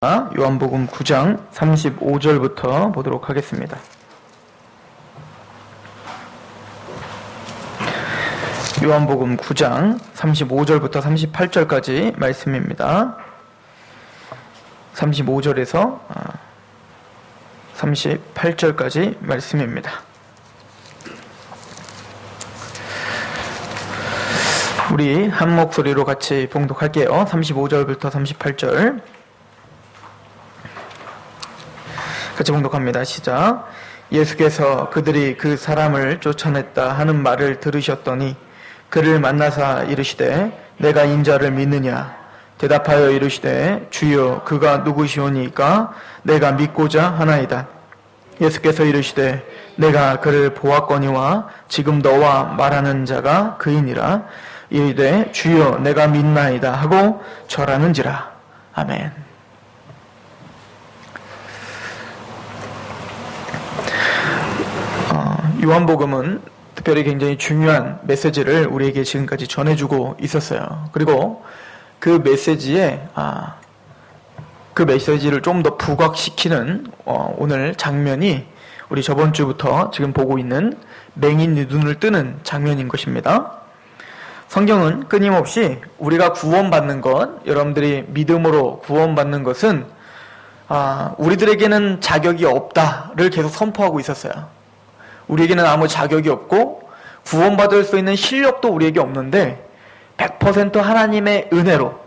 요한복음 9장 35절부터 보도록 하겠습니다. 요한복음 9장 35절부터 38절까지 말씀입니다. 35절에서 38절까지 말씀입니다. 우리 한 목소리로 같이 봉독할게요. 35절부터 38절 같이 봉독합니다. 시작. 예수께서 그들이 그 사람을 쫓아냈다 하는 말을 들으셨더니 그를 만나사 이르시되 내가 인자를 믿느냐? 대답하여 이르시되 주여 그가 누구시오니까 내가 믿고자 하나이다. 예수께서 이르시되 내가 그를 보았거니와 지금 너와 말하는 자가 그이니라. 이르되 주여 내가 믿나이다 하고 절하는지라. 아멘. 요한복음은 특별히 굉장히 중요한 메시지를 우리에게 지금까지 전해주고 있었어요. 그리고 그 메시지를 좀 더 부각시키는 오늘 장면이 우리 저번 주부터 지금 보고 있는 맹인이 눈을 뜨는 장면인 것입니다. 성경은 끊임없이 우리가 구원받는 것, 여러분들이 믿음으로 구원받는 것은 우리들에게는 자격이 없다를 계속 선포하고 있었어요. 우리에게는 아무 자격이 없고 구원받을 수 있는 실력도 우리에게 없는데 100% 하나님의 은혜로,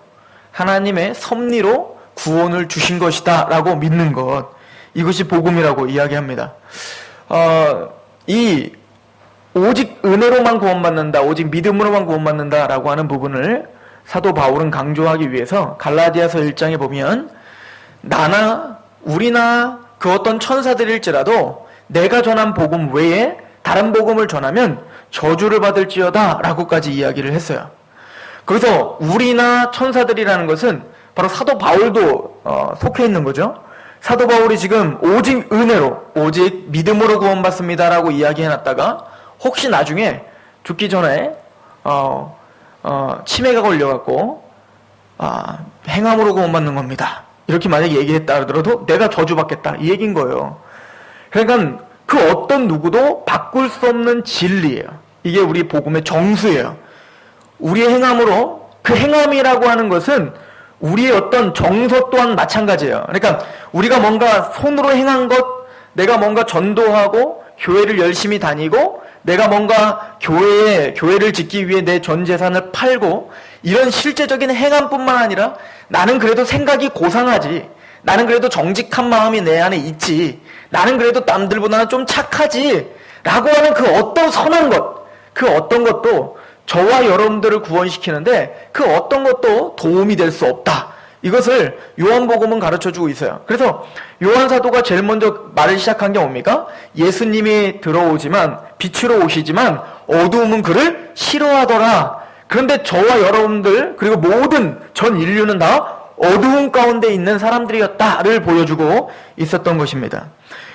하나님의 섭리로 구원을 주신 것이다 라고 믿는 것, 이것이 복음이라고 이야기합니다. 이 오직 은혜로만 구원받는다, 오직 믿음으로만 구원받는다 라고 하는 부분을 사도 바울은 강조하기 위해서 갈라디아서 1장에 보면 나나 우리나 그 어떤 천사들일지라도 내가 전한 복음 외에 다른 복음을 전하면 저주를 받을지어다 라고까지 이야기를 했어요. 그래서 우리나 천사들이라는 것은 바로 사도 바울도 속해 있는 거죠. 사도 바울이 지금 오직 은혜로, 오직 믿음으로 구원받습니다 라고 이야기해놨다가 혹시 나중에 죽기 전에 치매가 걸려갖고 행함으로 구원받는 겁니다 이렇게 만약에 얘기했다 하더라도 내가 저주받겠다 이 얘기인 거예요. 그러니까 그 어떤 누구도 바꿀 수 없는 진리예요. 이게 우리 복음의 정수예요. 우리의 행함으로, 그 행함이라고 하는 것은 우리의 어떤 정서 또한 마찬가지예요. 그러니까 우리가 뭔가 손으로 행한 것, 내가 뭔가 전도하고 교회를 열심히 다니고 내가 뭔가 교회를 짓기 위해 내 전 재산을 팔고 이런 실제적인 행함뿐만 아니라 나는 그래도 생각이 고상하지, 나는 그래도 정직한 마음이 내 안에 있지, 나는 그래도 남들보다는 좀 착하지 라고 하는 그 어떤 선한 것, 그 어떤 것도 저와 여러분들을 구원시키는데 그 어떤 것도 도움이 될 수 없다. 이것을 요한복음은 가르쳐주고 있어요. 그래서 요한 사도가 제일 먼저 말을 시작한 게 뭡니까? 예수님이 들어오지만, 빛으로 오시지만 어두움은 그를 싫어하더라. 그런데 저와 여러분들 그리고 모든 전 인류는 다 어두운 가운데 있는 사람들이었다를 보여주고 있었던 것입니다.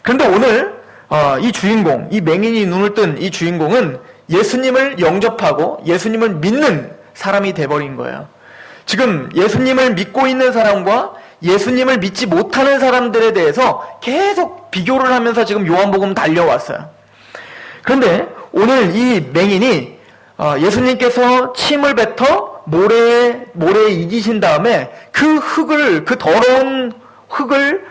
그런데 오늘 이 주인공, 이 맹인이 눈을 뜬 이 주인공은 예수님을 영접하고 예수님을 믿는 사람이 돼버린 거예요. 지금 예수님을 믿고 있는 사람과 예수님을 믿지 못하는 사람들에 대해서 계속 비교를 하면서 지금 요한복음 달려왔어요. 그런데 오늘 이 맹인이 예수님께서 침을 뱉어 모래에 이기신 다음에 그 더러운 흙을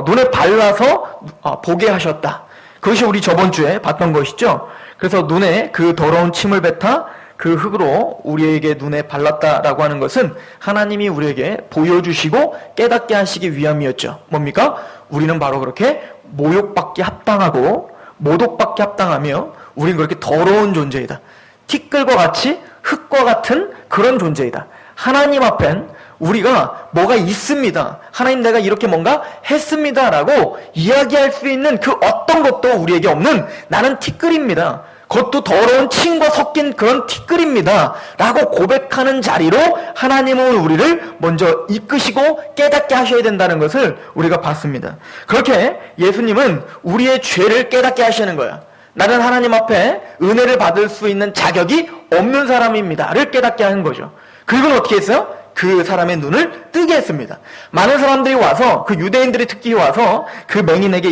눈에 발라서 보게 하셨다. 그것이 우리 저번 주에 봤던 것이죠. 그래서 눈에 그 더러운 침을 뱉어 그 흙으로 우리에게 눈에 발랐다라고 하는 것은 하나님이 우리에게 보여주시고 깨닫게 하시기 위함이었죠. 뭡니까? 우리는 바로 그렇게 모욕받기 합당하고 모독받기 합당하며 우리는 그렇게 더러운 존재이다. 티끌과 같이 흙과 같은 그런 존재이다. 하나님 앞엔 우리가 뭐가 있습니다. 하나님 내가 이렇게 뭔가 했습니다 라고 이야기할 수 있는 그 어떤 것도 우리에게 없는 나는 티끌입니다. 그것도 더러운 침과 섞인 그런 티끌입니다 라고 고백하는 자리로 하나님은 우리를 먼저 이끄시고 깨닫게 하셔야 된다는 것을 우리가 봤습니다. 그렇게 예수님은 우리의 죄를 깨닫게 하시는 거예요. 나는 하나님 앞에 은혜를 받을 수 있는 자격이 없는 사람입니다를 깨닫게 하는 거죠. 그리고 어떻게 했어요? 그 사람의 눈을 뜨게 했습니다. 많은 사람들이 와서, 그 유대인들이 특히 와서 그 맹인에게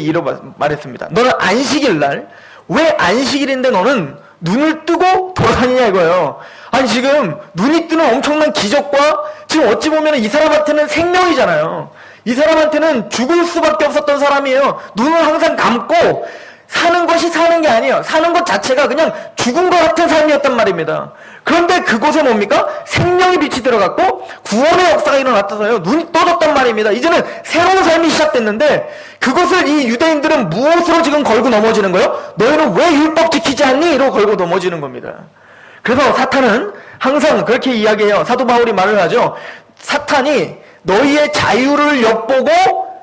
말했습니다. 너는 안식일날, 왜 안식일인데 너는 눈을 뜨고 돌아다니냐 이거예요. 아니 지금 눈이 뜨는 엄청난 기적과 지금 어찌 보면 이 사람한테는 생명이잖아요. 이 사람한테는 죽을 수밖에 없었던 사람이에요. 눈을 항상 감고 사는 것이 사는 게 아니에요. 사는 것 자체가 그냥 죽은 것 같은 삶이었단 말입니다. 그런데 그곳에 뭡니까? 생명의 빛이 들어갔고 구원의 역사가 일어났어요. 눈이 떠졌단 말입니다. 이제는 새로운 삶이 시작됐는데 그것을 이 유대인들은 무엇으로 지금 걸고 넘어지는 거예요? 너희는 왜 율법 지키지 않니? 이러고 걸고 넘어지는 겁니다. 그래서 사탄은 항상 그렇게 이야기해요. 사도 바울이 말을 하죠. 사탄이 너희의 자유를 엿보고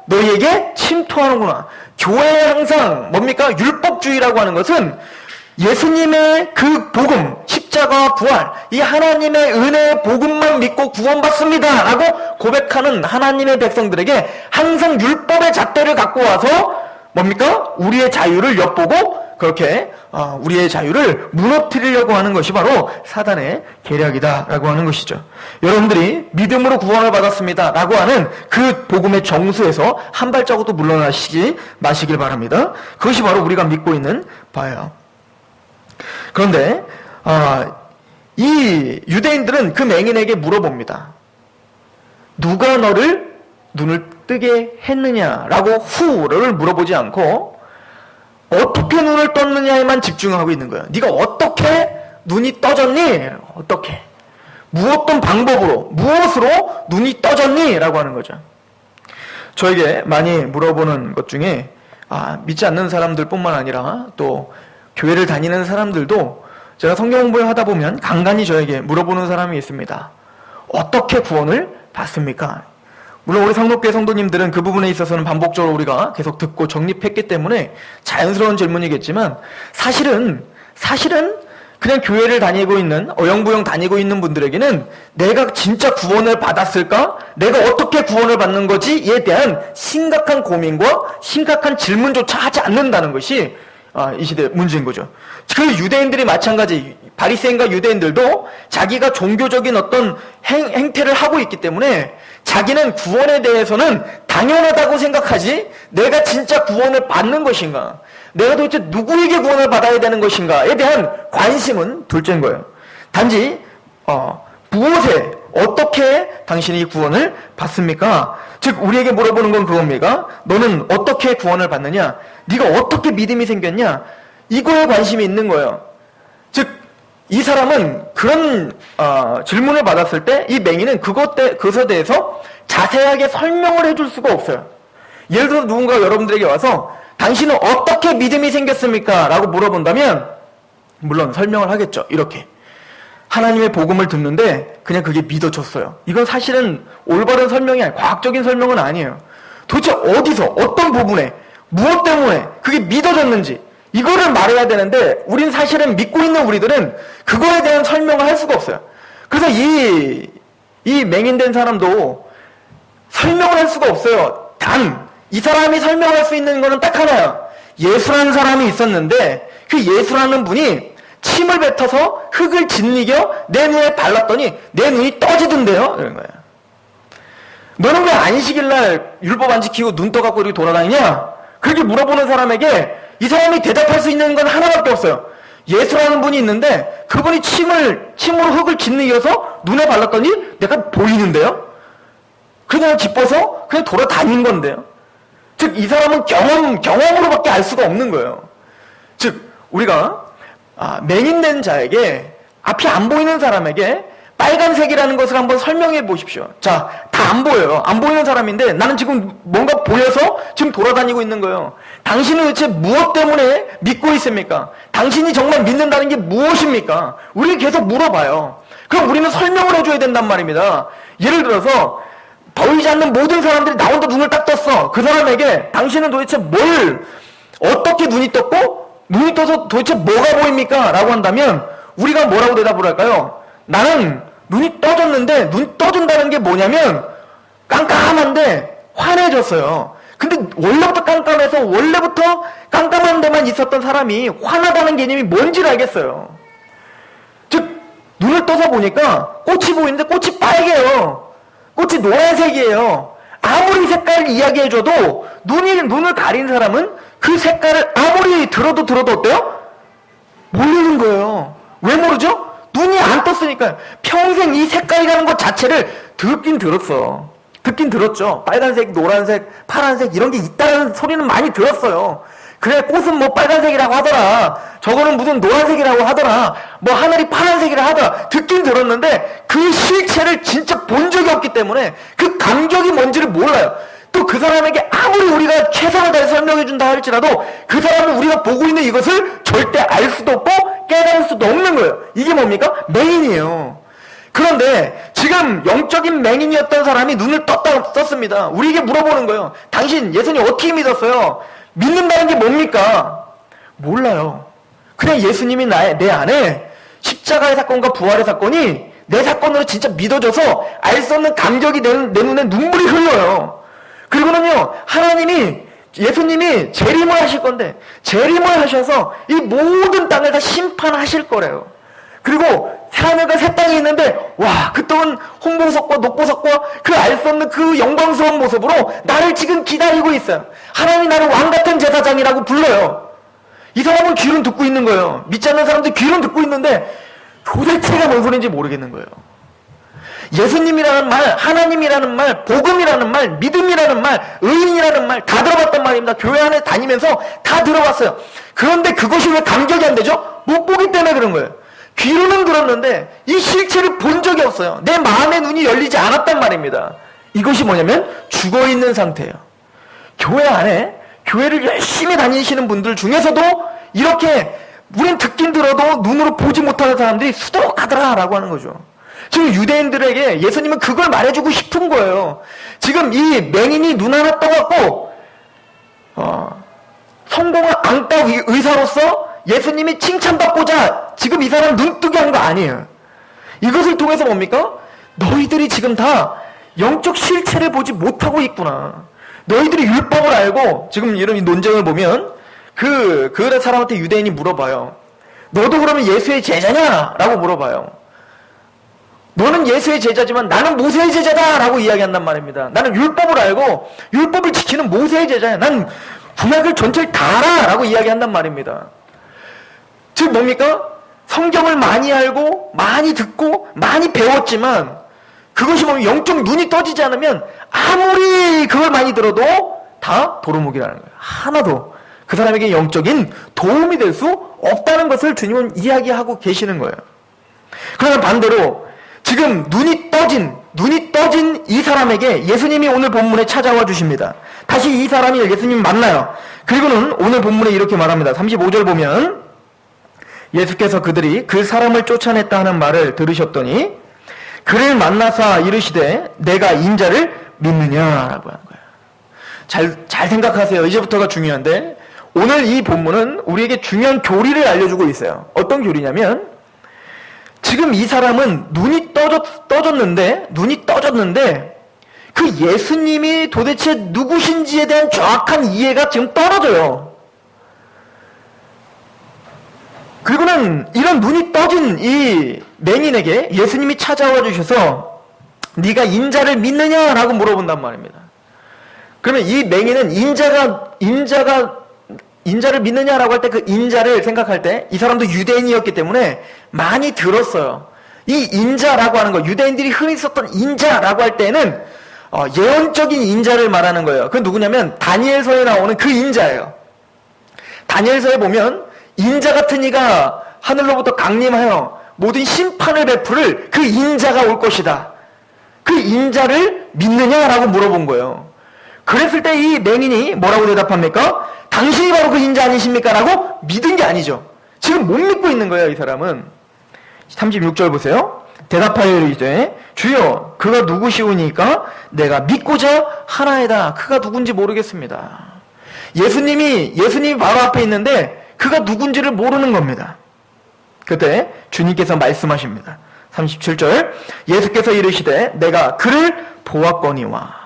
너희에게 침투하는구나. 교회에 항상 뭡니까? 율법주의라고 하는 것은 예수님의 그 복음, 십자가 부활, 이 하나님의 은혜의 복음만 믿고 구원받습니다 라고 고백하는 하나님의 백성들에게 항상 율법의 잣대를 갖고 와서 뭡니까? 우리의 자유를 엿보고 그렇게 우리의 자유를 무너뜨리려고 하는 것이 바로 사단의 계략이다 라고 하는 것이죠. 여러분들이 믿음으로 구원을 받았습니다 라고 하는 그 복음의 정수에서 한 발자국도 물러나시지 마시길 바랍니다. 그것이 바로 우리가 믿고 있는 바예요. 그런데 이 유대인들은 그 맹인에게 물어봅니다. 누가 너를 눈을 뜨게 했느냐라고 후를 물어보지 않고 어떻게 눈을 떴느냐에만 집중하고 있는 거예요. 네가 어떻게 눈이 떠졌니? 어떻게? 무엇떤 방법으로, 무엇으로 눈이 떠졌니? 라고 하는 거죠. 저에게 많이 물어보는 것 중에 믿지 않는 사람들 뿐만 아니라 또 교회를 다니는 사람들도 제가 성경 공부를 하다 보면 간간히 저에게 물어보는 사람이 있습니다. 어떻게 구원을 받습니까? 물론 우리 상록교회 성도님들은 그 부분에 있어서는 반복적으로 우리가 계속 듣고 정립했기 때문에 자연스러운 질문이겠지만 사실은 그냥 교회를 다니고 있는 어영부영 다니고 있는 분들에게는 내가 진짜 구원을 받았을까? 내가 어떻게 구원을 받는 거지?에 대한 심각한 고민과 심각한 질문조차 하지 않는다는 것이 이 시대 문제인 거죠. 그 유대인들이 마찬가지, 바리새인과 유대인들도 자기가 종교적인 어떤 행태를 하고 있기 때문에 자기는 구원에 대해서는 당연하다고 생각하지 내가 진짜 구원을 받는 것인가, 내가 도대체 누구에게 구원을 받아야 되는 것인가에 대한 관심은 둘째인 거예요. 단지 무엇에 어떻게 당신이 구원을 받습니까? 즉 우리에게 물어보는 건 그겁니까? 너는 어떻게 구원을 받느냐? 네가 어떻게 믿음이 생겼냐? 이거에 관심이 있는 거예요. 즉 이 사람은 그런 질문을 받았을 때 이 맹인은 그것에 대해서 자세하게 설명을 해줄 수가 없어요. 예를 들어 누군가 여러분들에게 와서 당신은 어떻게 믿음이 생겼습니까? 라고 물어본다면 물론 설명을 하겠죠. 이렇게 하나님의 복음을 듣는데 그냥 그게 믿어졌어요. 이건 사실은 올바른 설명이 아니에요. 과학적인 설명은 아니에요. 도대체 어디서 어떤 부분에 무엇 때문에 그게 믿어졌는지 이거를 말해야 되는데 우린 사실은 믿고 있는 우리들은 그거에 대한 설명을 할 수가 없어요. 그래서 이 맹인된 사람도 설명을 할 수가 없어요. 단 이 사람이 설명할 수 있는 거는 딱 하나예요. 예수라는 사람이 있었는데 그 예수라는 분이 침을 뱉어서 흙을 짓이겨 내 눈에 발랐더니 내 눈이 떠지던데요? 이런 거예요. 너는 왜 안식일날 율법 안 지키고 눈 떠갖고 이렇게 돌아다니냐? 그렇게 물어보는 사람에게 이 사람이 대답할 수 있는 건 하나밖에 없어요. 예수라는 분이 있는데 그분이 침으로 흙을 짓이겨서 눈에 발랐더니 내가 보이는데요? 그냥 기뻐서 그냥 돌아다닌 건데요. 즉 이 사람은 경험으로밖에 알 수가 없는 거예요. 즉 우리가 맹인된 자에게 앞이 안 보이는 사람에게 빨간색이라는 것을 한번 설명해 보십시오. 자, 다 안 보여요. 안 보이는 사람인데 나는 지금 뭔가 보여서 지금 돌아다니고 있는 거예요. 당신은 도대체 무엇 때문에 믿고 있습니까? 당신이 정말 믿는다는 게 무엇입니까? 우리는 계속 물어봐요. 그럼 우리는 설명을 해줘야 된단 말입니다. 예를 들어서 보이지 않는 모든 사람들이 나 혼자 눈을 딱 떴어. 그 사람에게 당신은 도대체 어떻게 눈이 떴고 눈이 떠서 도대체 뭐가 보입니까? 라고 한다면 우리가 뭐라고 대답을 할까요? 나는 눈이 떠졌는데 눈이 떠진다는 게 뭐냐면 깜깜한데 환해졌어요. 근데 원래부터 깜깜해서 원래부터 깜깜한 데만 있었던 사람이 환하다는 개념이 뭔지를 알겠어요. 즉 눈을 떠서 보니까 꽃이 보이는데 꽃이 빨개요. 꽃이 노란색이에요. 아무리 색깔을 이야기해줘도 눈을 가린 사람은 그 색깔을 아무리 들어도 어때요? 모르는 거예요. 왜 모르죠? 눈이 안 떴으니까요. 평생 이 색깔이라는 것 자체를 듣긴 들었어. 듣긴 들었죠. 빨간색, 노란색, 파란색 이런 게 있다는 소리는 많이 들었어요. 그래, 꽃은 뭐 빨간색이라고 하더라. 저거는 무슨 노란색이라고 하더라. 뭐 하늘이 파란색이라 하더라. 듣긴 들었는데 그 실체를 진짜 본 적이 없기 때문에 그 감격이 뭔지를 몰라요. 또 그 사람에게 아무리 우리가 최선을 다해 설명해 준다 할지라도 그 사람은 우리가 보고 있는 이것을 절대 알 수도 없고 깨달을 수도 없는 거예요. 이게 뭡니까? 맹인이에요. 그런데 지금 영적인 맹인이었던 사람이 눈을 떴습니다. 우리에게 물어보는 거예요. 당신 예수님 어떻게 믿었어요? 믿는다는 게 뭡니까? 몰라요. 그냥 예수님이 내 안에 십자가의 사건과 부활의 사건이 내 사건으로 진짜 믿어져서 알 수 없는 감격이 내 눈에 눈물이 흘러요. 그리고는요, 예수님이 재림을 하실 건데, 재림을 하셔서 이 모든 땅을 다 심판하실 거래요. 그리고 하늘과 새 땅이 있는데, 와, 그 땅은 홍보석과 녹보석과 그 알 수 없는 그 영광스러운 모습으로 나를 지금 기다리고 있어요. 하나님이 나를 왕같은 제사장이라고 불러요. 이 사람은 귀로는 듣고 있는 거예요. 믿지 않는 사람들 귀로는 듣고 있는데 도대체가 뭔 소리인지 모르겠는 거예요. 예수님이라는 말, 하나님이라는 말, 복음이라는 말, 믿음이라는 말, 의인이라는 말 다 들어봤단 말입니다. 교회 안에 다니면서 다 들어봤어요. 그런데 그것이 왜 감격이 안 되죠? 못 보기 때문에 그런 거예요. 귀로는 들었는데 이 실체를 본 적이 없어요. 내 마음의 눈이 열리지 않았단 말입니다. 이것이 뭐냐면 죽어있는 상태예요. 교회 안에 교회를 열심히 다니시는 분들 중에서도 이렇게 우린 듣긴 들어도 눈으로 보지 못하는 사람들이 수두룩하더라라고 하는 거죠. 지금 유대인들에게 예수님은 그걸 말해주고 싶은 거예요. 지금 이 맹인이 눈 하나 떠갖고 성공한 앙따 의사로서 예수님이 칭찬받고자 지금 이 사람 눈 뜨게 한 거 아니에요. 이것을 통해서 뭡니까? 너희들이 지금 다 영적 실체를 보지 못하고 있구나. 너희들이 율법을 알고 지금 이런 논쟁을 보면 그 사람한테 유대인이 물어봐요. 너도 그러면 예수의 제자냐? 라고 물어봐요. 너는 예수의 제자지만 나는 모세의 제자다! 라고 이야기한단 말입니다. 나는 율법을 알고 율법을 지키는 모세의 제자야. 난 구약을 전체를 다 알아! 라고 이야기한단 말입니다. 즉 뭡니까? 성경을 많이 알고 많이 듣고 많이 배웠지만 그것이 뭐냐면 영적 눈이 떠지지 않으면 아무리 그걸 많이 들어도 다 도루묵이라는 거예요. 하나도 그 사람에게 영적인 도움이 될 수 없다는 것을 주님은 이야기하고 계시는 거예요. 그러면 반대로 지금 눈이 떠진 이 사람에게 예수님이 오늘 본문에 찾아와 주십니다. 다시 이 사람이 예수님 만나요. 그리고는 오늘 본문에 이렇게 말합니다. 35절 보면 예수께서 그들이 그 사람을 쫓아냈다 하는 말을 들으셨더니 그를 만나사 이르시되 내가 인자를 믿느냐라고 하는 거예요. 잘 생각하세요. 이제부터가 중요한데 오늘 이 본문은 우리에게 중요한 교리를 알려주고 있어요. 어떤 교리냐면 지금 이 사람은 눈이 떠졌는데 그 예수님이 도대체 누구신지에 대한 정확한 이해가 지금 떨어져요. 그리고는 이런 눈이 떠진 이 맹인에게 예수님이 찾아와 주셔서 네가 인자를 믿느냐라고 물어본단 말입니다. 그러면 이 맹인은 인자를 믿느냐라고 할 때 그 인자를 생각할 때 이 사람도 유대인이었기 때문에 많이 들었어요. 이 인자라고 하는 거, 유대인들이 흔히 썼던 인자라고 할 때는 예언적인 인자를 말하는 거예요. 그 누구냐면 다니엘서에 나오는 그 인자예요. 다니엘서에 보면 인자 같은 이가 하늘로부터 강림하여 모든 심판을 베풀을 그 인자가 올 것이다. 그 인자를 믿느냐라고 물어본 거예요. 그랬을 때 이 맹인이 뭐라고 대답합니까? 당신이 바로 그 인자 아니십니까? 라고 믿은 게 아니죠. 지금 못 믿고 있는 거예요, 이 사람은. 36절 보세요. 대답하여 이르시되 주여 그가 누구시오니까 내가 믿고자 하나이다. 그가 누군지 모르겠습니다. 예수님이 바로 앞에 있는데 그가 누군지를 모르는 겁니다. 그때 주님께서 말씀하십니다. 37절 예수께서 이르시되 내가 그를 보았거니와.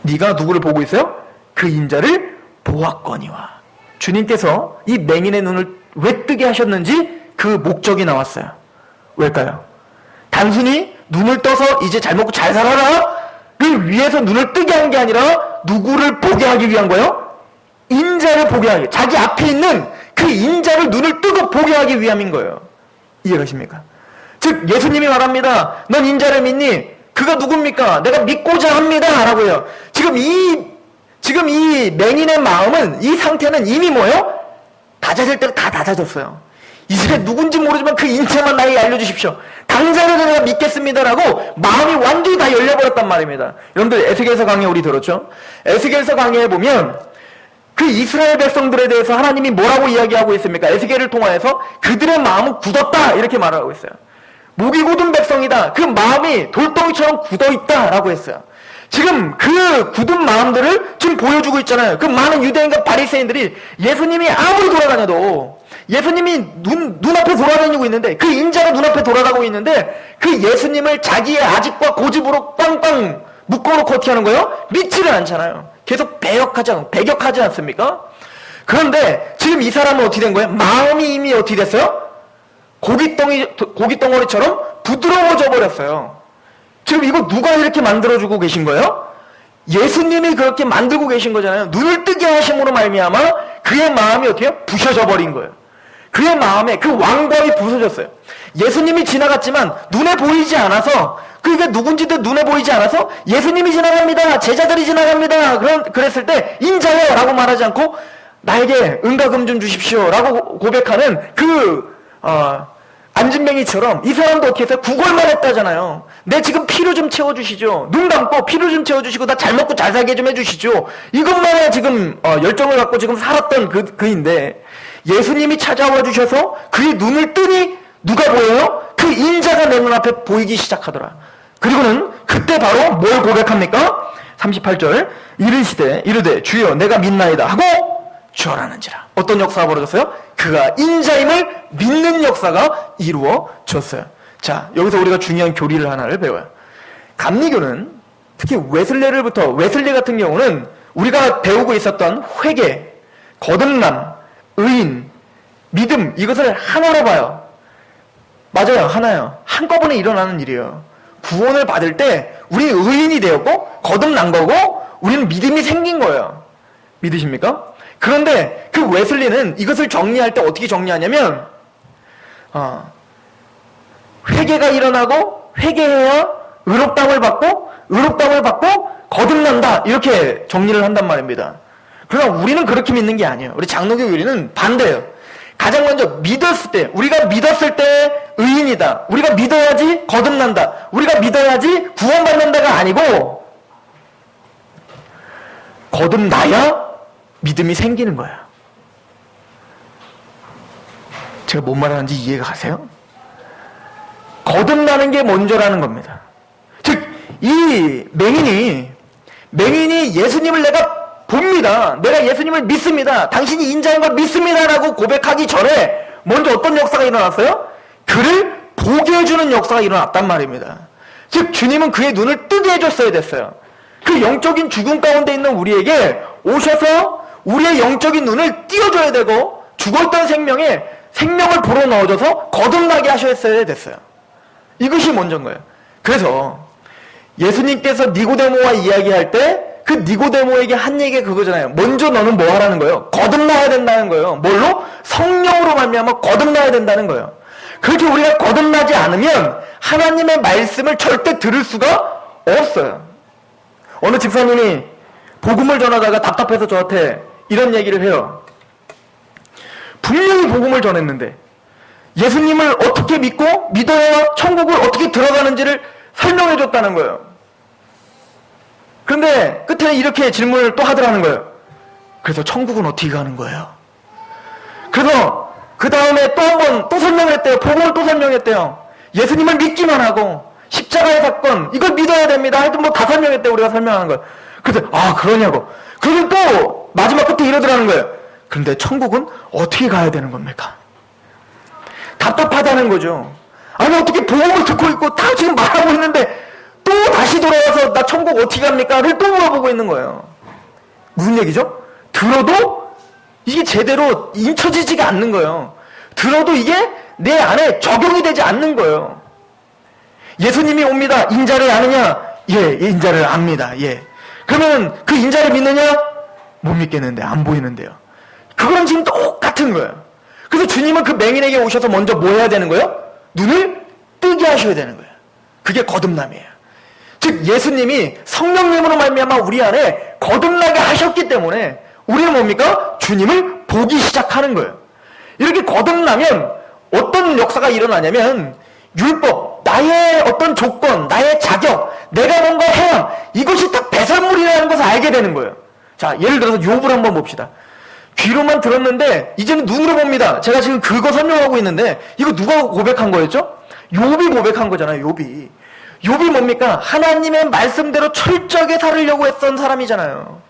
네가 누구를 보고 있어요? 그 인자를 보았거니와. 주님께서 이 맹인의 눈을 왜 뜨게 하셨는지 그 목적이 나왔어요. 왜일까요? 단순히 눈을 떠서 이제 잘 먹고 잘 살아라를 위해서 눈을 뜨게 한 게 아니라 누구를 보게 하기 위한 거예요? 인자를 보게 하기. 자기 앞에 있는 그 인자를 눈을 뜨고 보게 하기 위함인 거예요. 이해가십니까? 즉 예수님이 말합니다. 넌 인자를 믿니? 그가 누굽니까? 내가 믿고자 합니다. 라고 해요. 지금 이 맹인의 마음은, 이 상태는 이미 뭐예요? 다져질 때가 다 다져졌어요. 이제 누군지 모르지만 그 인자만 나에게 알려주십시오. 당장에 내가 믿겠습니다라고 마음이 완전히 다 열려버렸단 말입니다. 여러분들 에스겔서 강의 우리 들었죠? 에스겔서 강의에 보면 그 이스라엘 백성들에 대해서 하나님이 뭐라고 이야기하고 있습니까? 에스겔을 통하여서 그들의 마음은 굳었다 이렇게 말하고 있어요. 목이 굳은 백성이다. 그 마음이 돌덩이처럼 굳어있다라고 했어요. 지금 그 굳은 마음들을 지금 보여주고 있잖아요. 그 많은 유대인과 바리새인들이 예수님이 아무리 돌아다녀도 예수님이 눈앞에 돌아다니고 있는데, 그 인자가 눈앞에 돌아가고 있는데 그 예수님을 자기의 아집과 고집으로 빵빵 묶어놓고 어떻게 하는 거예요? 믿지를 않잖아요. 계속 배격하지 않습니까? 그런데 지금 이 사람은 어떻게 된 거예요? 마음이 이미 어떻게 됐어요? 고깃덩어리처럼 부드러워져 버렸어요. 지금 이거 누가 이렇게 만들어주고 계신 거예요? 예수님이 그렇게 만들고 계신 거잖아요. 눈을 뜨게 하심으로 말미암아 그의 마음이 어떻게 해요? 부셔져 버린 거예요. 그의 마음에 그 왕관이 부서졌어요. 예수님이 지나갔지만 눈에 보이지 않아서, 그게 누군지도 눈에 보이지 않아서 예수님이 지나갑니다, 제자들이 지나갑니다 그랬을 때 인자요 라고 말하지 않고 나에게 은과금 좀 주십시오 라고 고백하는 그 안진뱅이처럼 이 사람도 어떻게 했어요? 구걸만 했다잖아요. 내 지금 피로 좀 채워주시죠. 눈 감고 피로 좀 채워주시고 나 잘 먹고 잘 살게 좀 해주시죠. 이것만에 지금 열정을 갖고 지금 살았던 그인데, 예수님이 찾아와 주셔서 그의 눈을 뜨니 누가 보여요? 그 인자가 내 눈앞에 보이기 시작하더라. 그리고는 그때 바로 뭘 고백합니까? 38절 이르되 주여 내가 믿나이다 하고 절하는지라. 어떤 역사가 벌어졌어요? 그가 인자임을 믿는 역사가 이루어졌어요. 자, 여기서 우리가 중요한 교리를 하나를 배워요. 감리교는 특히 웨슬리 같은 경우는 우리가 배우고 있었던 회개, 거듭남, 의인, 믿음, 이것을 하나로 봐요. 맞아요, 하나요. 한꺼번에 일어나는 일이에요. 구원을 받을 때 우리 의인이 되었고 거듭난 거고 우리는 믿음이 생긴 거예요. 믿으십니까? 그런데 그 웨슬리는 이것을 정리할 때 어떻게 정리하냐면 회개가 일어나고 회개해야 의롭다함을 받고 거듭난다 이렇게 정리를 한단 말입니다. 그러나 우리는 그렇게 믿는 게 아니에요. 우리 장로교 교리는 반대예요. 가장 먼저 우리가 믿었을 때 의인이다. 우리가 믿어야지 거듭난다. 우리가 믿어야지 구원받는다가 아니고 거듭나야 믿음이 생기는 거예요. 제가 뭔 말하는지 이해가 가세요? 거듭나는 게 먼저라는 겁니다. 즉, 이 맹인이 예수님을 내가 봅니다. 내가 예수님을 믿습니다. 당신이 인자인 걸 믿습니다라고 고백하기 전에 먼저 어떤 역사가 일어났어요? 그를 보게 해주는 역사가 일어났단 말입니다. 즉 주님은 그의 눈을 뜨게 해줬어야 됐어요. 그 영적인 죽음 가운데 있는 우리에게 오셔서 우리의 영적인 눈을 띄워줘야 되고 죽었던 생명에 생명을 불어넣어줘서 거듭나게 하셨어야 됐어요. 이것이 먼저인 거예요. 그래서 예수님께서 니고데모와 이야기할 때 그 니고데모에게 한 얘기가 그거잖아요. 먼저 너는 뭐 하라는 거예요? 거듭나야 된다는 거예요. 뭘로? 성령으로 말미암아 거듭나야 된다는 거예요. 그렇게 우리가 거듭나지 않으면 하나님의 말씀을 절대 들을 수가 없어요. 어느 집사님이 복음을 전하다가 답답해서 저한테 이런 얘기를 해요. 분명히 복음을 전했는데 예수님을 어떻게 믿어야 천국을 어떻게 들어가는지를 설명해 줬다는 거예요. 그런데 끝에 이렇게 질문을 또 하더라는 거예요. 그래서 천국은 어떻게 가는 거예요? 그래서 그 다음에 또 한 번 또 설명을 했대요. 복음을 또 설명했대요. 예수님을 믿기만 하고 십자가의 사건 이걸 믿어야 됩니다. 하여튼 뭐 다 설명했대요. 우리가 설명하는 걸. 그래서 그러냐고. 그리고 또 마지막 끝에 이러더라는 거예요. 그런데 천국은 어떻게 가야 되는 겁니까? 답답하다는 거죠. 아니 어떻게 복음을 듣고 있고 다 지금 말하고 있는데 또 다시 돌아와서 나 천국 어떻게 갑니까?를 또 물어보고 있는 거예요. 무슨 얘기죠? 들어도 이게 제대로 인쳐지지가 않는 거예요. 들어도 이게 내 안에 적용이 되지 않는 거예요. 예수님이 옵니다. 인자를 아느냐? 예, 인자를 압니다. 예. 그러면 그 인자를 믿느냐? 못 믿겠는데, 안 보이는데요. 그거랑 지금 똑같은 거예요. 그래서 주님은 그 맹인에게 오셔서 먼저 뭐 해야 되는 거예요? 눈을 뜨게 하셔야 되는 거예요. 그게 거듭남이에요. 즉 예수님이 성령님으로 말미암아 우리 안에 거듭나게 하셨기 때문에 우리는 뭡니까? 주님을 보기 시작하는 거예요. 이렇게 거듭나면 어떤 역사가 일어나냐면 율법, 나의 어떤 조건, 나의 자격, 내가 뭔가 해야 이것이 다 배설물이라는 것을 알게 되는 거예요. 자, 예를 들어서 욥을 한번 봅시다. 귀로만 들었는데 이제는 눈으로 봅니다. 제가 지금 그거 설명하고 있는데 이거 누가 고백한 거였죠? 욥이 고백한 거잖아요. 욥이 뭡니까? 하나님의 말씀대로 철저하게 살으려고 했던 사람이잖아요.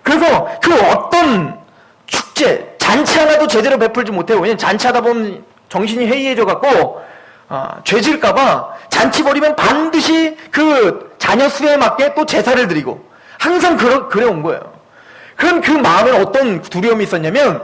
그래서 그 어떤 축제, 잔치 하나도 제대로 베풀지 못해요. 왜냐면 잔치하다 보면 정신이 해이해져 갖고 죄질까봐 잔치 벌이면 반드시 그 자녀 수에 맞게 또 제사를 드리고 항상 그래 온 거예요. 그럼 그 마음에 어떤 두려움이 있었냐면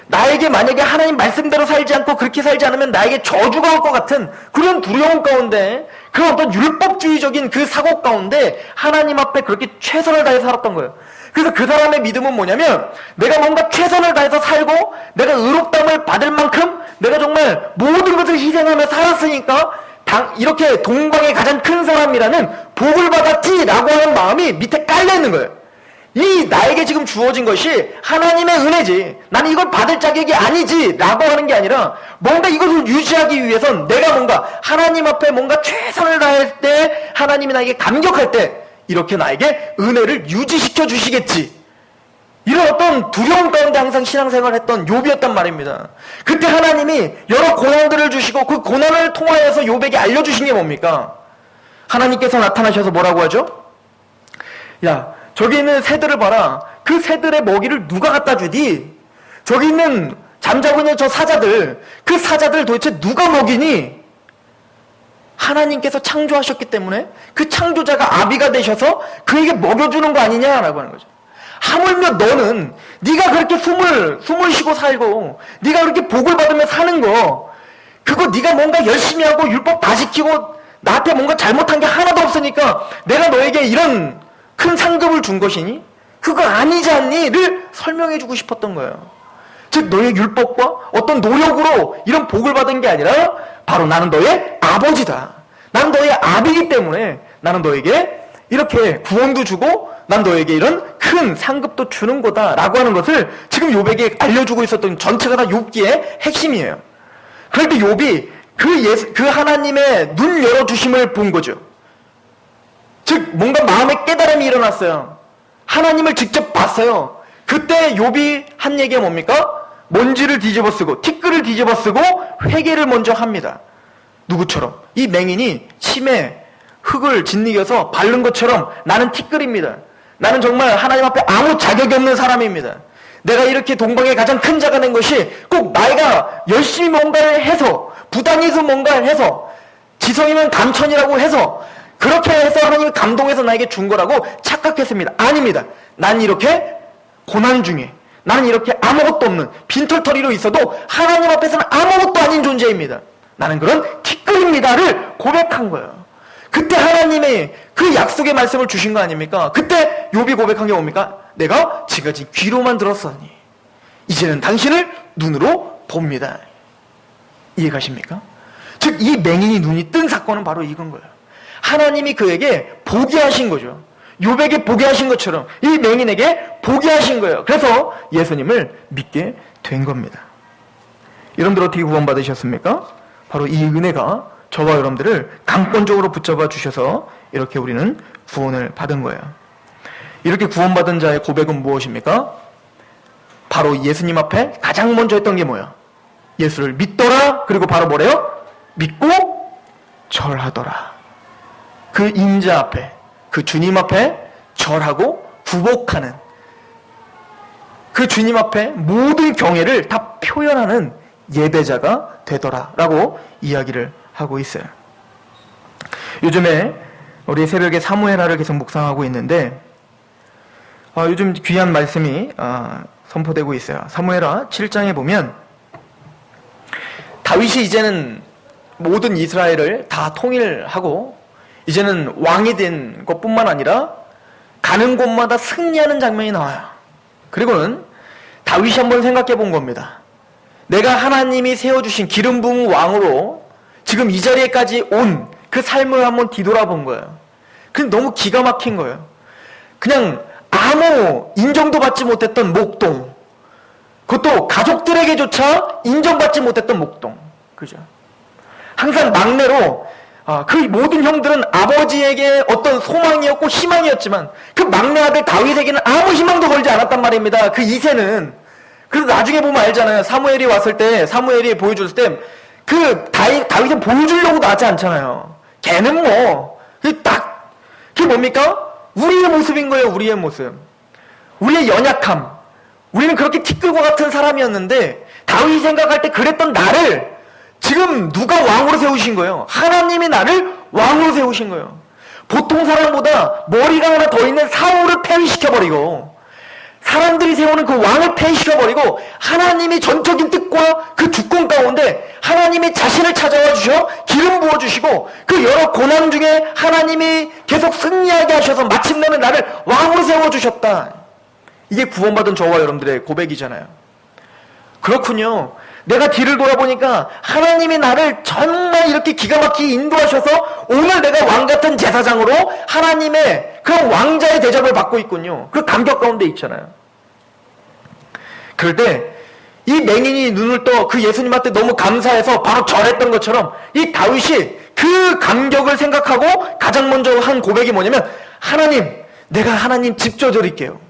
나에게 만약에 하나님 말씀대로 살지 않고 그렇게 살지 않으면 나에게 저주가 올 것 같은 그런 두려움 가운데 그런 어떤 율법주의적인 그 사고 가운데 하나님 앞에 그렇게 최선을 다해 살았던 거예요. 그래서 그 사람의 믿음은 뭐냐면 내가 뭔가 최선을 다해서 살고 내가 의롭다함을 받을 만큼 내가 정말 모든 것을 희생하며 살았으니까 이렇게 동방의 가장 큰 사람이라는 복을 받았지라고 하는 마음이 밑에 깔려있는 거예요. 이 나에게 지금 주어진 것이 하나님의 은혜지 나는 이걸 받을 자격이 아니지 라고 하는 게 아니라 뭔가 이것을 유지하기 위해선 내가 뭔가 하나님 앞에 뭔가 최선을 다할 때 하나님이 나에게 감격할 때 이렇게 나에게 은혜를 유지시켜 주시겠지 이런 어떤 두려움 가운데 항상 신앙생활을 했던 욥이었단 말입니다. 그때 하나님이 여러 고난들을 주시고 그 고난을 통하여서 욥에게 알려주신 게 뭡니까? 하나님께서 나타나셔서 뭐라고 하죠? 야 저기 있는 새들을 봐라. 그 새들의 먹이를 누가 갖다 주디? 저기 있는 잠자고 있는 저 사자들, 그 사자들 도대체 누가 먹이니? 하나님께서 창조하셨기 때문에 그 창조자가 아비가 되셔서 그에게 먹여주는 거 아니냐라고 하는 거죠. 하물며 너는 네가 그렇게 숨을 쉬고 살고 네가 그렇게 복을 받으며 사는 거 그거 네가 뭔가 열심히 하고 율법 다 지키고 나한테 뭔가 잘못한 게 하나도 없으니까 내가 너에게 이런 큰 상급을 준 것이니? 그거 아니지 않니?를 설명해주고 싶었던 거예요. 즉 너의 율법과 어떤 노력으로 이런 복을 받은 게 아니라 바로 나는 너의 아버지다. 나는 너의 아비이기 때문에 나는 너에게 이렇게 구원도 주고 난 너에게 이런 큰 상급도 주는 거다 라고 하는 것을 지금 욥에게 알려주고 있었던 전체가 다 욥기의 핵심이에요. 그럴 때 욥이 그 하나님의 눈 열어주심을 본 거죠. 즉 뭔가 마음의 깨달음이 일어났어요. 하나님을 직접 봤어요. 그때 욥이 한 얘기가 뭡니까? 먼지를 뒤집어 쓰고 티끌을 뒤집어 쓰고 회개를 먼저 합니다. 누구처럼? 이 맹인이 침에 흙을 짓이겨서 바른 것처럼 나는 티끌입니다. 나는 정말 하나님 앞에 아무 자격이 없는 사람입니다. 내가 이렇게 동방의 가장 큰 자가 된 것이 꼭 나이가 열심히 뭔가를 해서 부당해서 뭔가를 해서 지성이면 감천이라고 해서 그렇게 해서 하나님이 감동해서 나에게 준 거라고 착각했습니다. 아닙니다. 난 이렇게 고난 중에 나는 이렇게 아무것도 없는 빈털터리로 있어도 하나님 앞에서는 아무것도 아닌 존재입니다. 나는 그런 티끌입니다를 고백한 거예요. 그때 하나님의 그 약속의 말씀을 주신 거 아닙니까? 그때 욥이 고백한 게 뭡니까? 내가 지금까지 귀로만 들었으니 이제는 당신을 눈으로 봅니다. 이해가십니까? 즉 이 맹인이 눈이 뜬 사건은 바로 이건 거예요. 하나님이 그에게 보게 하신 거죠. 욥에게 보게 하신 것처럼 이 맹인에게 보게 하신 거예요. 그래서 예수님을 믿게 된 겁니다. 여러분들 어떻게 구원받으셨습니까? 바로 이 은혜가 저와 여러분들을 강권적으로 붙잡아 주셔서 이렇게 우리는 구원을 받은 거예요. 이렇게 구원받은 자의 고백은 무엇입니까? 바로 예수님 앞에 가장 먼저 했던 게 뭐예요? 예수를 믿더라. 그리고 바로 뭐래요? 믿고 절하더라. 그 인자 앞에, 그 주님 앞에 절하고 구복하는 그 주님 앞에 모든 경애를 다 표현하는 예배자가 되더라라고 이야기를 하고 있어요. 요즘에 우리 새벽에 사무엘하를 계속 묵상하고 있는데 요즘 귀한 말씀이 선포되고 있어요. 사무엘하 7장에 보면 다윗이 이제는 모든 이스라엘을 다 통일하고 이제는 왕이 된 것뿐만 아니라 가는 곳마다 승리하는 장면이 나와요. 그리고는 다윗이 한번 생각해 본 겁니다. 내가 하나님이 세워주신 기름 부은 왕으로 지금 이 자리에까지 온 그 삶을 한번 뒤돌아본 거예요. 근데 너무 기가 막힌 거예요. 그냥 아무 인정도 받지 못했던 목동, 그것도 가족들에게조차 인정받지 못했던 목동, 그죠? 항상 막내로 그 모든 형들은 아버지에게 어떤 소망이었고 희망이었지만 그 막내 아들 다윗에게는 아무 희망도 걸지 않았단 말입니다. 그 이세는. 그래서 나중에 보면 알잖아요. 사무엘이 왔을 때, 사무엘이 보여줬을 때 그 다윗을 보여주려고 나지 않잖아요. 걔는 뭐 그게 뭡니까? 우리의 모습인 거예요. 우리의 모습, 우리의 연약함. 우리는 그렇게 티끌과 같은 사람이었는데 다윗이 생각할 때 그랬던 나를 지금 누가 왕으로 세우신 거예요? 하나님이 나를 왕으로 세우신 거예요. 보통 사람보다 머리가 하나 더 있는 사울을 폐위시켜버리고 사람들이 세우는 그 왕을 폐위시켜버리고 하나님이 전적인 뜻과 그 주권 가운데 하나님이 자신을 찾아와 주셔 기름 부어주시고 그 여러 고난 중에 하나님이 계속 승리하게 하셔서 마침내는 나를 왕으로 세워주셨다. 이게 구원받은 저와 여러분들의 고백이잖아요. 그렇군요. 내가 뒤를 돌아보니까 하나님이 나를 정말 이렇게 기가 막히게 인도하셔서 오늘 내가 왕같은 제사장으로 하나님의 그런 왕자의 대접을 받고 있군요. 그 감격 가운데 있잖아요. 그럴 때 이 맹인이 눈을 떠 그 예수님한테 너무 감사해서 바로 절했던 것처럼 이 다윗이 그 감격을 생각하고 가장 먼저 한 고백이 뭐냐면 하나님, 내가 하나님 집 져드릴게요.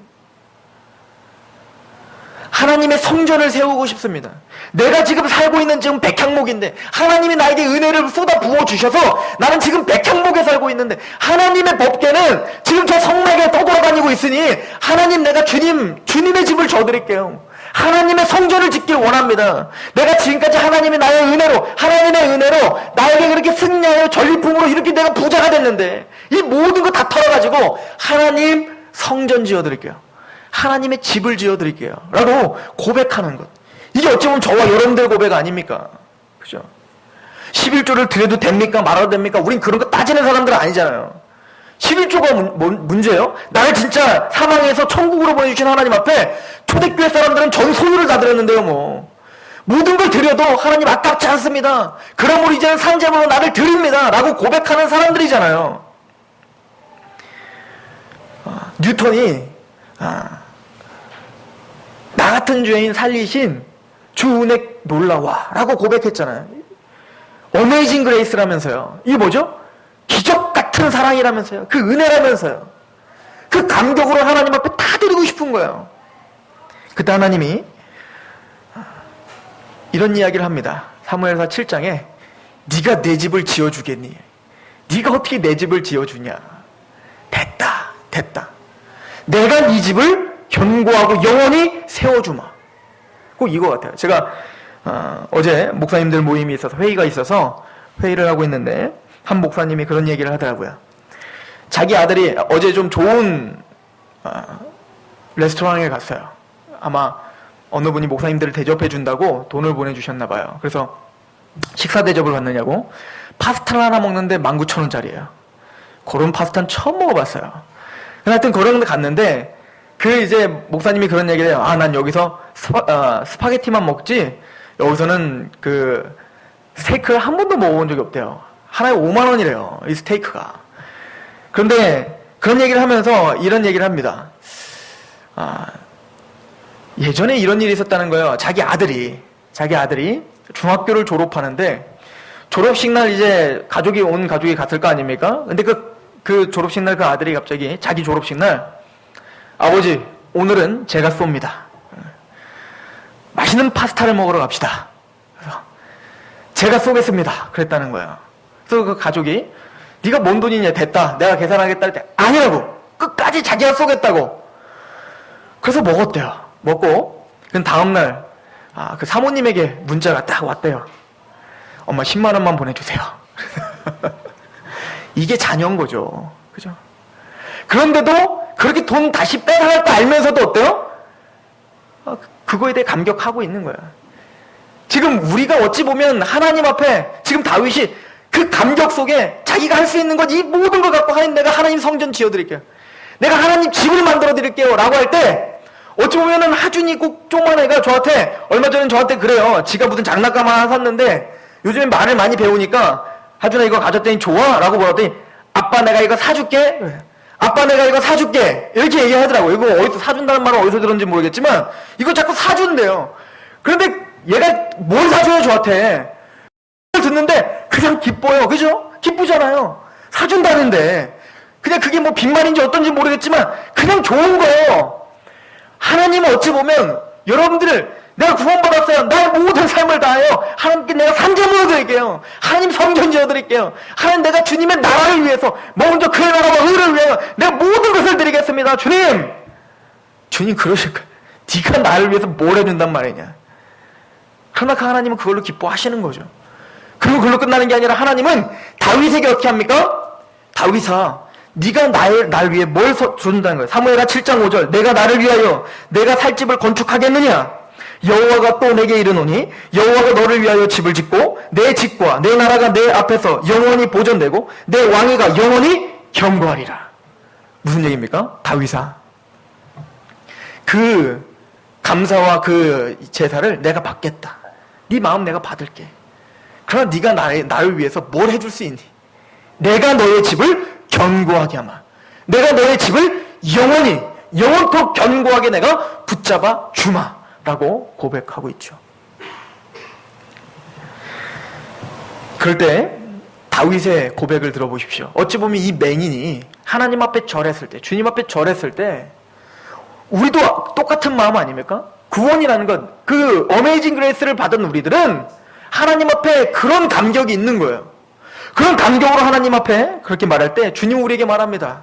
하나님의 성전을 세우고 싶습니다. 내가 지금 살고 있는 지금 백향목인데 하나님이 나에게 은혜를 쏟아 부어주셔서 나는 지금 백향목에 살고 있는데 하나님의 법궤는 지금 저 성막에 떠돌아다니고 있으니 하나님, 내가 주님의 집을 져드릴게요. 하나님의 성전을 짓길 원합니다. 내가 지금까지 하나님이 나의 은혜로, 하나님의 은혜로 나에게 그렇게 승리하여 전리품으로 이렇게 내가 부자가 됐는데 이 모든 거 다 털어가지고 하나님 성전 지어드릴게요. 하나님의 집을 지어드릴게요. 라고 고백하는 것. 이게 어찌 보면 저와 여러분들의 고백 아닙니까? 그죠? 11조를 드려도 됩니까? 말아도 됩니까? 우린 그런 거 따지는 사람들은 아니잖아요. 11조가 문제예요? 나를 진짜 사망해서 천국으로 보내주신 하나님 앞에 초대교회 사람들은 전 소유를 다 드렸는데요, 뭐. 모든 걸 드려도 하나님 아깝지 않습니다. 그러므로 이제는 산재물로 나를 드립니다. 라고 고백하는 사람들이잖아요. 뉴턴이 나 같은 죄인 살리신 주 은혜 놀라와 라고 고백했잖아요. 어메이징 그레이스라면서요. 이게 뭐죠? 기적 같은 사랑이라면서요. 그 은혜라면서요. 그 감격으로 하나님 앞에 다 드리고 싶은 거예요. 그때 하나님이 이런 이야기를 합니다. 사무엘하 7장에 네가 내 집을 지어주겠니? 네가 어떻게 내 집을 지어주냐? 됐다. 내가 네 집을 견고하고 영원히 세워주마. 꼭 이거 같아요. 제가 어제 목사님들 모임이 있어서 회의가 있어서 회의를 하고 있는데 한 목사님이 그런 얘기를 하더라고요. 자기 아들이 어제 좀 좋은 레스토랑에 갔어요. 아마 어느 분이 목사님들을 대접해 준다고 돈을 보내주셨나 봐요. 그래서 식사 대접을 받느냐고 파스타를 하나 먹는데 19,000원짜리예요. 그런 파스타는 처음 먹어봤어요. 하여튼 그런 데 갔는데 이제 목사님이 그런 얘기를 해요. 난 여기서 스파게티만 먹지 여기서는 그 스테이크를 한 번도 먹어본 적이 없대요. 하나에 5만 원이래요. 이 스테이크가. 그런데 그런 얘기를 하면서 이런 얘기를 합니다. 예전에 이런 일이 있었다는 거예요. 자기 아들이 중학교를 졸업하는데 졸업식 날 이제 온 가족이 갔을 거 아닙니까? 근데 그 졸업식 날 그 아들이 갑자기 자기 졸업식 날 아버지, 오늘은 제가 쏩니다. 맛있는 파스타를 먹으러 갑시다. 그래서 제가 쏘겠습니다. 그랬다는 거예요. 그래서 그 가족이 네가 뭔 돈이냐? 됐다. 내가 계산하겠다 할 때 아니라고. 끝까지 자기가 쏘겠다고. 그래서 먹었대요. 먹고 그 다음날 그 사모님에게 문자가 딱 왔대요. 엄마 10만 원만 보내주세요. 이게 자녀인 거죠. 그죠? 그런데도 그렇게 돈 다시 뺏어갈 거 알면서도 어때요? 그거에 대해 감격하고 있는 거예요. 지금 우리가 어찌 보면 하나님 앞에 지금 다윗이 그 감격 속에 자기가 할 수 있는 것 이 모든 걸 갖고 내가 하나님 성전 지어드릴게요. 내가 하나님 집을 만들어 드릴게요. 라고 할 때 어찌 보면은 하준이 꼭 조그만 애가 저한테 얼마 전에 저한테 그래요. 지가 무슨 장난감 하나 샀는데 요즘에 말을 많이 배우니까 하준아 이거 가졌더니 좋아? 라고 물었더니 아빠 내가 이거 사줄게. 아빠 내가 이거 사줄게. 이렇게 얘기하더라고요. 이거 어디서 사준다는 말은 어디서 들었는지 모르겠지만 이거 자꾸 사준대요. 그런데 얘가 뭘 사줘요 저한테. 듣는데 그냥 기뻐요. 그죠? 기쁘잖아요. 사준다는데 그냥 그게 뭐 빈말인지 어떤지 모르겠지만 그냥 좋은 거예요. 하나님은 어찌 보면 여러분들을 내가 구원받았어요. 나의 모든 삶을 다하여 하나님께 내가 산재물을 드릴게요. 하나님 성전 지어드릴게요. 하나님 내가 주님의 나라를 위해서 먼저 그의 나라와 의를 위하여 내가 모든 것을 드리겠습니다. 주님! 주님 그러실 거예요. 네가 나를 위해서 뭘 해준단 말이냐. 그러나 그 하나님은 그걸로 기뻐하시는 거죠. 그리고 그걸로 끝나는 게 아니라 하나님은 다윗에게 어떻게 합니까? 다윗아 네가 날 위해 뭘 준다는 거예요. 사무엘하 7장 5절 내가 나를 위하여 내가 살 집을 건축하겠느냐? 여호와가 또 내게 이르노니 여호와가 너를 위하여 집을 짓고 내 집과 내 나라가 내 앞에서 영원히 보존되고 내 왕위가 영원히 견고하리라. 무슨 얘기입니까? 다윗아 그 감사와 그 제사를 내가 받겠다. 네 마음 내가 받을게. 그러나 네가 나를 위해서 뭘 해줄 수 있니? 내가 너의 집을 견고하게 하마. 내가 너의 집을 영원토록 견고하게 내가 붙잡아 주마. 라고 고백하고 있죠. 그럴 때 다윗의 고백을 들어보십시오. 어찌 보면 이 맹인이 하나님 앞에 절했을 때, 주님 앞에 절했을 때 우리도 똑같은 마음 아닙니까? 구원이라는 것, 그 어메이징 그레이스를 받은 우리들은 하나님 앞에 그런 감격이 있는 거예요. 그런 감격으로 하나님 앞에 그렇게 말할 때 주님 우리에게 말합니다.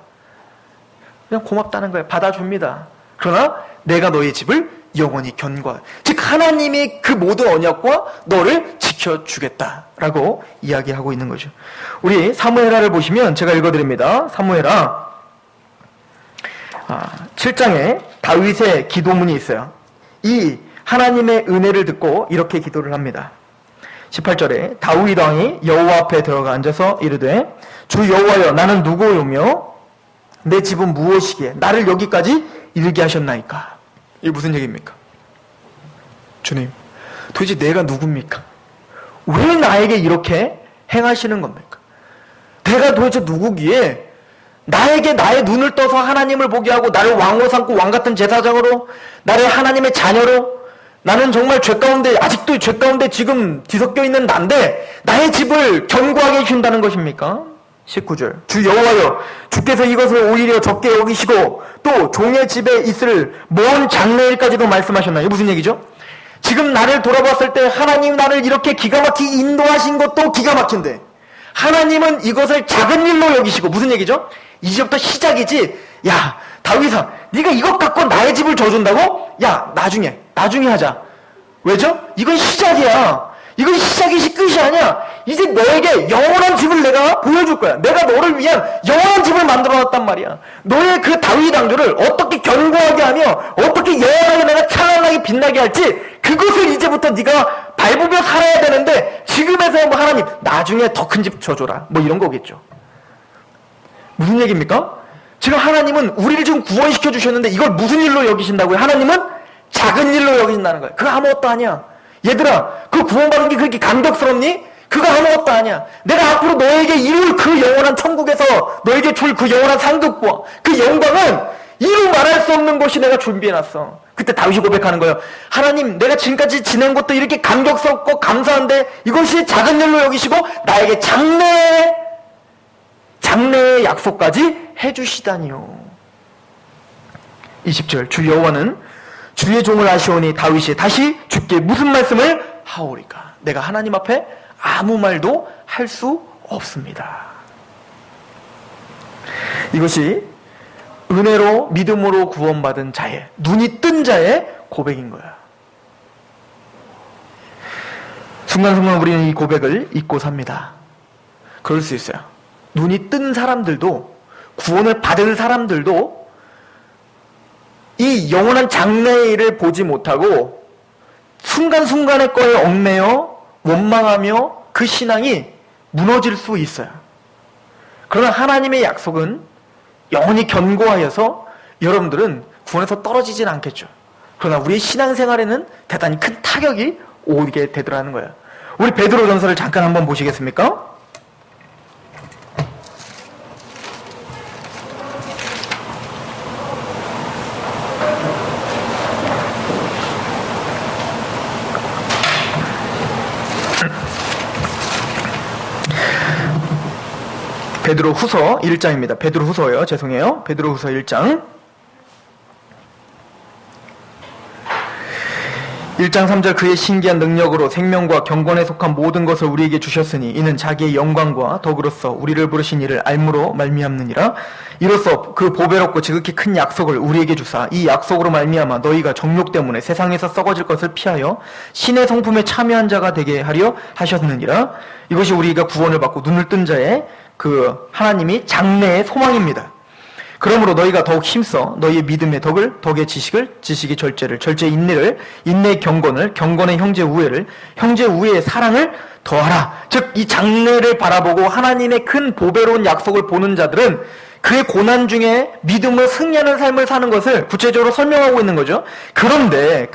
그냥 고맙다는 거예요. 받아줍니다. 그러나 내가 너의 집을 영원히 견고하. 즉 하나님이 그 모든 언약과 너를 지켜주겠다라고 이야기하고 있는 거죠. 우리 사무엘하를 보시면 제가 읽어드립니다. 사무엘하 7장에 다윗의 기도문이 있어요. 이 하나님의 은혜를 듣고 이렇게 기도를 합니다. 18절에 다윗 왕이 여호와 앞에 들어가 앉아서 이르되 주 여호와여 나는 누구요며 내 집은 무엇이기에 나를 여기까지 이르게 하셨나이까. 이게 무슨 얘기입니까? 주님 도대체 내가 누굽니까? 왜 나에게 이렇게 행하시는 겁니까? 내가 도대체 누구기에 나에게 나의 눈을 떠서 하나님을 보게 하고 나를 왕으로 삼고 왕같은 제사장으로 나를 하나님의 자녀로 나는 정말 죄 가운데 아직도 죄 가운데 지금 뒤섞여 있는 난데 나의 집을 견고하게 해준다는 것입니까? 19절 주 여호와여 주께서 이것을 오히려 적게 여기시고 또 종의 집에 있을 먼 장래일까지도 말씀하셨나요? 무슨 얘기죠? 지금 나를 돌아봤을 때 하나님 나를 이렇게 기가 막히게 인도하신 것도 기가 막힌데 하나님은 이것을 작은 일로 여기시고 무슨 얘기죠? 이제부터 시작이지. 야 다윗아 네가 이것 갖고 나의 집을 져준다고? 야 나중에 하자. 왜죠? 이건 시작이야. 이건 시작이지 끝이 아니야. 이제 너에게 영원한 집을 내가 보여줄 거야. 내가 너를 위한 영원한 집을 만들어놨단 말이야. 너의 그 다윗 왕조를 어떻게 견고하게 하며 어떻게 영원하게 내가 찬란하게 빛나게 할지 그것을 이제부터 네가 밟으며 살아야 되는데 지금에서 뭐 하나님 나중에 더 큰 집 줘줘라 뭐 이런 거겠죠. 무슨 얘기입니까? 지금 하나님은 우리를 지금 구원시켜 주셨는데 이걸 무슨 일로 여기신다고요? 하나님은 작은 일로 여기신다는 거예요. 그거 아무것도 아니야. 얘들아 그 구원받은 게 그렇게 감격스럽니? 그거 아무것도 아니야. 내가 앞으로 너에게 이룰 그 영원한 천국에서 너에게 줄 그 영원한 상급과 그 영광은 이루 말할 수 없는 것이 내가 준비해놨어. 그때 다윗이 고백하는 거예요. 하나님 내가 지금까지 지낸 것도 이렇게 감격스럽고 감사한데 이것이 작은 일로 여기시고 나에게 장래의 약속까지 해주시다니요. 20절 주 여호와는 주의 종을 아시오니 다윗이 다시 주께 무슨 말씀을 하오리까. 내가 하나님 앞에 아무 말도 할 수 없습니다. 이것이 은혜로 믿음으로 구원받은 자의 눈이 뜬 자의 고백인 거야. 순간순간 우리는 이 고백을 잊고 삽니다. 그럴 수 있어요. 눈이 뜬 사람들도 구원을 받은 사람들도 이 영원한 장래의 일을 보지 못하고 순간순간의 거에 얽매여 원망하며 그 신앙이 무너질 수 있어요. 그러나 하나님의 약속은 영원히 견고하여서 여러분들은 구원에서 떨어지진 않겠죠. 그러나 우리의 신앙생활에는 대단히 큰 타격이 오게 되더라는 거예요. 우리 베드로전서를 잠깐 한번 보시겠습니까? 베드로후서 1장입니다. 베드로후서요. 죄송해요. 베드로후서 1장 1장 3절 그의 신기한 능력으로 생명과 경건에 속한 모든 것을 우리에게 주셨으니 이는 자기의 영광과 덕으로서 우리를 부르신 이를 알므로 말미암느니라. 이로써 그 보배롭고 지극히 큰 약속을 우리에게 주사 이 약속으로 말미암아 너희가 정욕 때문에 세상에서 썩어질 것을 피하여 신의 성품에 참여한 자가 되게 하려 하셨느니라. 이것이 우리가 구원을 받고 눈을 뜬 자의 그 하나님이 장래의 소망입니다. 그러므로 너희가 더욱 힘써 너희의 믿음의 덕을, 덕의 지식을, 지식의 절제를, 절제의 인내를, 인내의 경건을, 경건의 형제 우애를, 형제 우애의 사랑을 더하라. 즉 이 장래를 바라보고 하나님의 큰 보배로운 약속을 보는 자들은 그의 고난 중에 믿음으로 승리하는 삶을 사는 것을 구체적으로 설명하고 있는 거죠. 그런데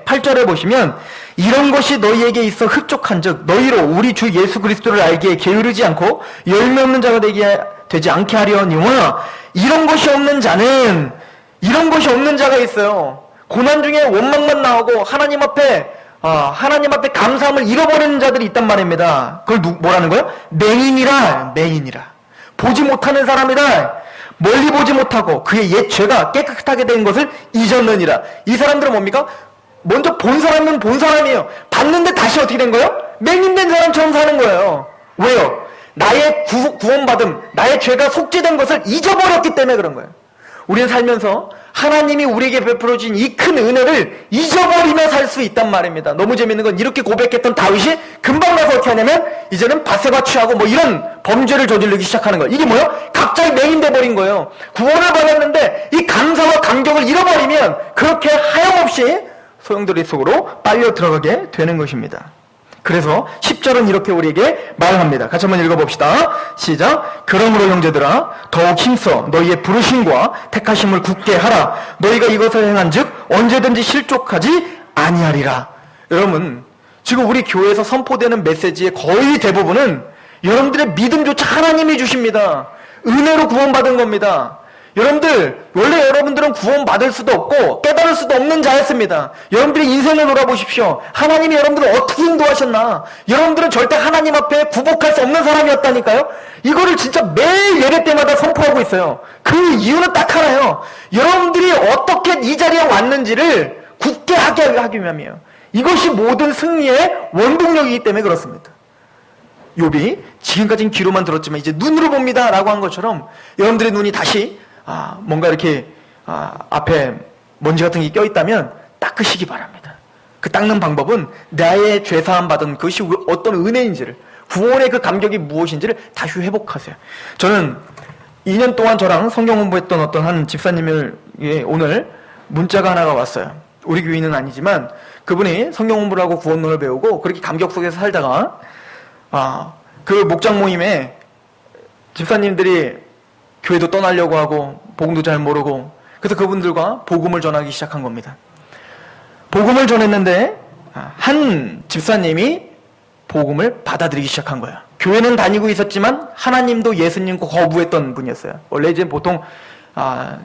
8절에 보시면 이런 것이 너희에게 있어 흡족한 즉 너희로 우리 주 예수 그리스도를 알기에 게으르지 않고 열매 없는 자가 되지 않게 하려니와 이런 것이 없는 자가 있어요. 고난 중에 원망만 나오고 하나님 앞에 감사함을 잃어버리는 자들이 있단 말입니다. 그걸 뭐라는 거예요? 맹인이라. 보지 못하는 사람이다. 멀리 보지 못하고 그의 옛 죄가 깨끗하게 된 것을 잊었느니라. 이 사람들은 뭡니까? 먼저 본 사람은 본 사람이에요. 봤는데 다시 어떻게 된 거예요? 맹인된 사람처럼 사는 거예요. 왜요? 나의 구원받음, 나의 죄가 속죄된 것을 잊어버렸기 때문에 그런 거예요. 우리는 살면서 하나님이 우리에게 베풀어준 이 큰 은혜를 잊어버리며 살 수 있단 말입니다. 너무 재밌는 건 이렇게 고백했던 다윗이 금방 가서 어떻게 하냐면 이제는 바세바 취하고 뭐 이런 범죄를 저지르기 시작하는 거예요. 이게 뭐예요? 갑자기 맹인돼 버린 거예요. 구원을 받았는데 이 감사와 감격을 잃어버리면 그렇게 하염없이 소용돌이 속으로 빨려 들어가게 되는 것입니다. 그래서 10절은 이렇게 우리에게 말합니다. 같이 한번 읽어봅시다. 시작. 그러므로 형제들아 더욱 힘써 너희의 부르심과 택하심을 굳게 하라. 너희가 이것을 행한 즉 언제든지 실족하지 아니하리라. 여러분 지금 우리 교회에서 선포되는 메시지의 거의 대부분은 여러분들의 믿음조차 하나님이 주십니다. 은혜로 구원받은 겁니다. 여러분들 원래 여러분들은 구원받을 수도 없고 깨달을 수도 없는 자였습니다. 여러분들의 인생을 돌아보십시오. 하나님이 여러분들을 어떻게 인도하셨나. 여러분들은 절대 하나님 앞에 굴복할 수 없는 사람이었다니까요. 이거를 진짜 매일 예배 때마다 선포하고 있어요. 그 이유는 딱 하나예요. 여러분들이 어떻게 이 자리에 왔는지를 굳게 하기 위함이에요. 이것이 모든 승리의 원동력이기 때문에 그렇습니다. 욥이 지금까지는 귀로만 들었지만 이제 눈으로 봅니다 라고 한 것처럼 여러분들의 눈이 다시 뭔가 이렇게 앞에 먼지 같은 게 껴있다면 닦으시기 바랍니다. 그 닦는 방법은 나의 죄사함 받은 그것이 어떤 은혜인지를, 구원의 그 감격이 무엇인지를 다시 회복하세요. 저는 2년 동안 저랑 성경 공부했던 어떤 한 집사님을 오늘 문자가 하나가 왔어요. 우리 교인은 아니지만 그분이 성경 공부를 하고 구원론을 배우고 그렇게 감격 속에서 살다가 그 목장 모임에 집사님들이 교회도 떠나려고 하고 복음도 잘 모르고 그래서 그분들과 복음을 전하기 시작한 겁니다. 복음을 전했는데 한 집사님이 복음을 받아들이기 시작한 거예요. 교회는 다니고 있었지만 하나님도 예수님도 거부했던 분이었어요. 원래 이제 보통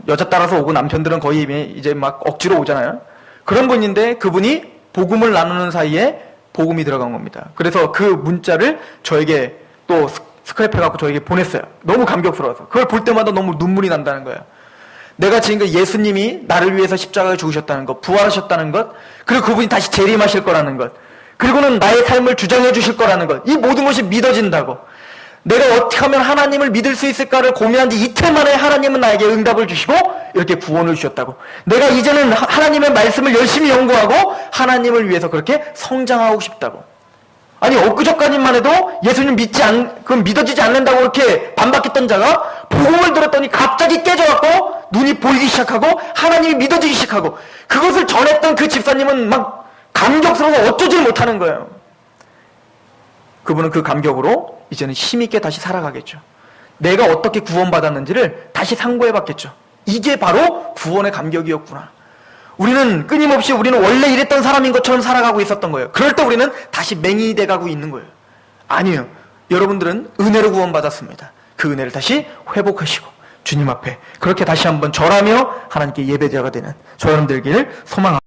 여자 따라서 오고 남편들은 거의 이제 막 억지로 오잖아요. 그런 분인데 그분이 복음을 나누는 사이에 복음이 들어간 겁니다. 그래서 그 문자를 저에게 또 스크랩해갖고 저에게 보냈어요. 너무 감격스러워서. 그걸 볼 때마다 너무 눈물이 난다는 거예요. 내가 지금 예수님이 나를 위해서 십자가에 죽으셨다는 것, 부활하셨다는 것, 그리고 그분이 다시 재림하실 거라는 것, 그리고는 나의 삶을 주장해 주실 거라는 것, 이 모든 것이 믿어진다고. 내가 어떻게 하면 하나님을 믿을 수 있을까를 고민한 지 이틀 만에 하나님은 나에게 응답을 주시고 이렇게 구원을 주셨다고. 내가 이제는 하나님의 말씀을 열심히 연구하고 하나님을 위해서 그렇게 성장하고 싶다고. 아니 엊그저까지만 해도 예수님 그건 믿어지지 않는다고 그렇게 반박했던 자가 복음을 들었더니 갑자기 깨져갖고 눈이 보이기 시작하고 하나님이 믿어지기 시작하고 그것을 전했던 그 집사님은 막 감격스러워서 어쩌지 못하는 거예요. 그분은 그 감격으로 이제는 힘있게 다시 살아가겠죠. 내가 어떻게 구원받았는지를 다시 상고해 봤겠죠. 이게 바로 구원의 감격이었구나. 우리는 끊임없이 우리는 원래 이랬던 사람인 것처럼 살아가고 있었던 거예요. 그럴 때 우리는 다시 맹인이 돼가고 있는 거예요. 아니에요. 여러분들은 은혜로 구원받았습니다. 그 은혜를 다시 회복하시고 주님 앞에 그렇게 다시 한번 절하며 하나님께 예배드려야 되는 저 여러분 되기를 소망합니다.